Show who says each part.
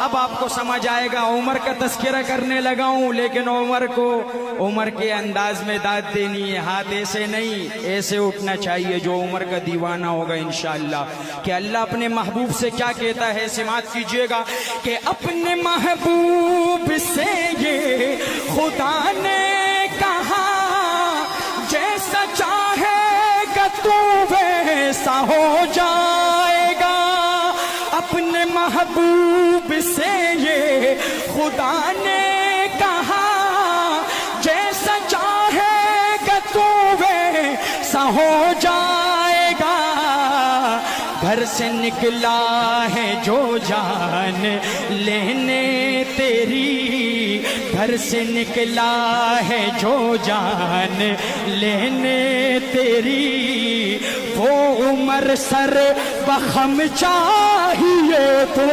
Speaker 1: اب آپ کو سمجھ آئے گا. عمر کا تذکرہ کرنے لگا ہوں لیکن عمر کو عمر کے انداز میں داد دینی ہے. ہاتھ ایسے نہیں, ایسے اٹھنا چاہیے جو عمر کا دیوانہ ہوگا انشاءاللہ. کہ اللہ اپنے محبوب سے کیا کہتا ہے, سماعت کیجئے گا کہ اپنے محبوب سے یہ خدا نے کہا جیسا چاہے گا تو ویسا ہو جائے گا. اپنے محبوب سے یہ خدا نے کہا جیسا چاہے گا تو ویسا ہو جائے گا. گھر سے نکلا ہے جو جان لینے تیری, گھر سے نکلا ہے جو جان لینے تیری, وہ عمر سر بخم چاہیے تو